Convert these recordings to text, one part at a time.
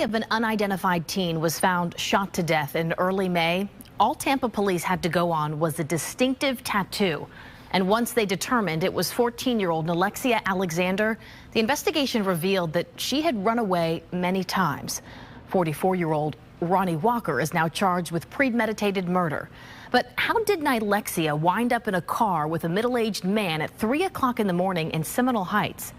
Of an unidentified teen was found shot to death in early May. All Tampa police had to go on was a distinctive tattoo. And once they determined it was 14-year-old Nilexia Alexander, the investigation revealed that she had run away many times. 44-year-old Ronnie Walker is now charged with premeditated murder. But how did Nilexia wind up in a car with a middle-aged man at 3 o'clock in the morning in Seminole Heights?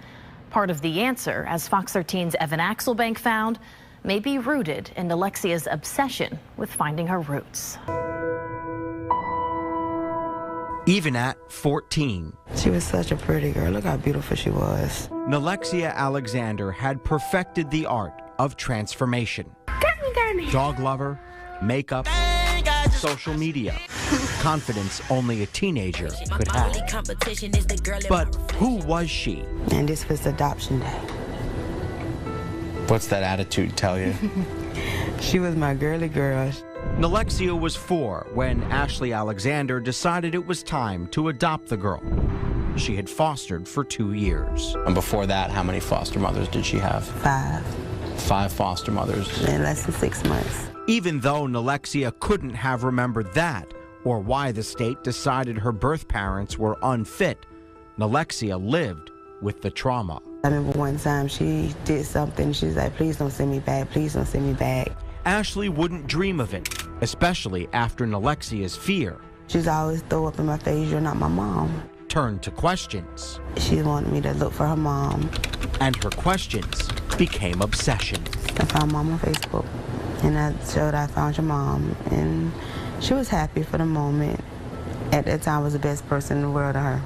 Part of the answer, as Fox 13's Evan Axelbank found, may be rooted in Nilexia's obsession with finding her roots. Even at 14, she was such a pretty girl. Look how beautiful she was. Nilexia Alexander had perfected the art of transformation. Dog lover, makeup, social media, confidence only a teenager could have. But who was she? And this was adoption day. What's that attitude tell you? She was my girly girl. Nilexia was 4 when Ashley Alexander decided it was time to adopt the girl. She had fostered for 2 years. And before that, how many foster mothers did she have? 5. 5 foster mothers. In less than 6 months. Even though Nilexia couldn't have remembered that or why the state decided her birth parents were unfit, Nilexia lived with the trauma. I remember one time she did something. She was like, please don't send me back. Please don't send me back. Ashley wouldn't dream of it, especially after Nilexia's fear. She's always throw up in my face, you're not my mom. Turned to questions. She wanted me to look for her mom. And her questions became obsessions. I found mom on Facebook, and I showed I found your mom, and she was happy for the moment. At that time, I was the best person in the world to her.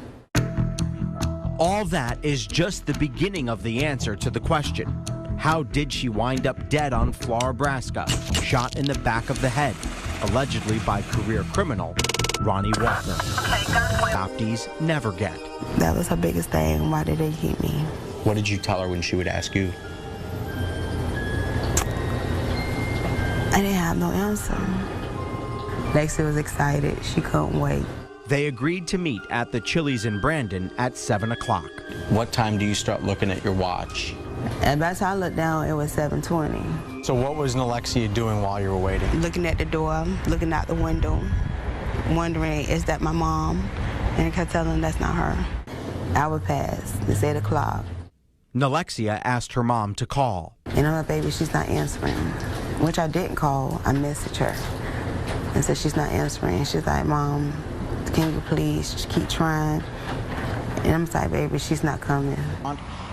All that is just the beginning of the answer to the question. How did she wind up dead on Florabraska, shot in the back of the head, allegedly by career criminal Ronnie Walker? Adoptees never get. That was her biggest thing. Why did they keep me? What did you tell her when she would ask you? I didn't have no answer. Lexi was excited. She couldn't wait. They agreed to meet at the Chili's in Brandon at 7 o'clock. What time do you start looking at your watch? And by the time I looked down, it was 7:20. So what was Nilexia doing while you were waiting? Looking at the door, looking out the window, wondering, is that my mom? And I kept telling them that's not her. Hour passed. It's 8 o'clock. Nilexia asked her mom to call. And I'm like, baby, she's not answering. Which I didn't call. I messaged her and said she's not answering. She's like, Mom, can you please keep trying? And I'm like, baby, she's not coming.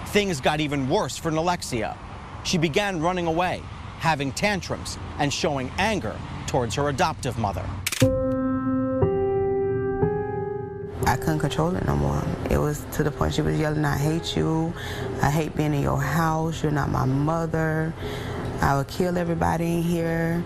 Things got even worse for Nilexia. She began running away, having tantrums, and showing anger towards her adoptive mother. I couldn't control it no more. It was to the point she was yelling, I hate you. I hate being in your house. You're not my mother. I would kill everybody in here.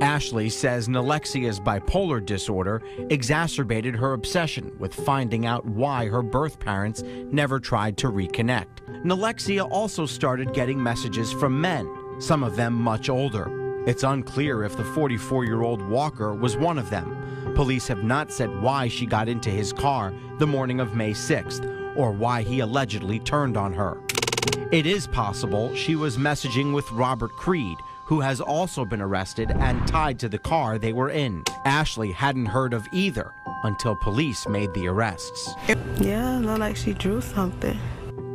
Ashley says Nilexia's bipolar disorder exacerbated her obsession with finding out why her birth parents never tried to reconnect. Nilexia also started getting messages from men, some of them much older. It's unclear if the 44-year-old Walker was one of them. Police have not said why she got into his car the morning of May 6th or why he allegedly turned on her. It is possible she was messaging with Robert Creed, who has also been arrested and tied to the car they were in. Ashley hadn't heard of either until police made the arrests. Yeah, it looked like she drew something.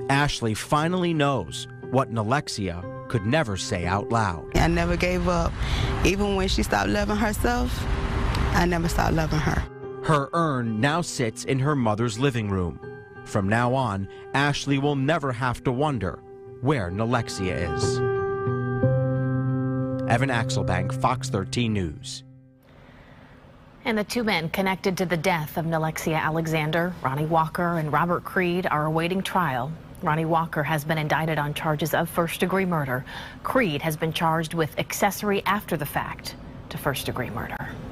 Ashley finally knows what Nilexia could never say out loud. I never gave up. Even when she stopped loving herself, I never stopped loving her. Her urn now sits in her mother's living room. From now on, Ashley will never have to wonder where Nilexia is. Evan Axelbank, Fox 13 News. And the 2 men connected to the death of Nilexia Alexander, Ronnie Walker and Robert Creed, are awaiting trial. Ronnie Walker has been indicted on charges of first-degree murder. Creed has been charged with accessory after the fact to first-degree murder.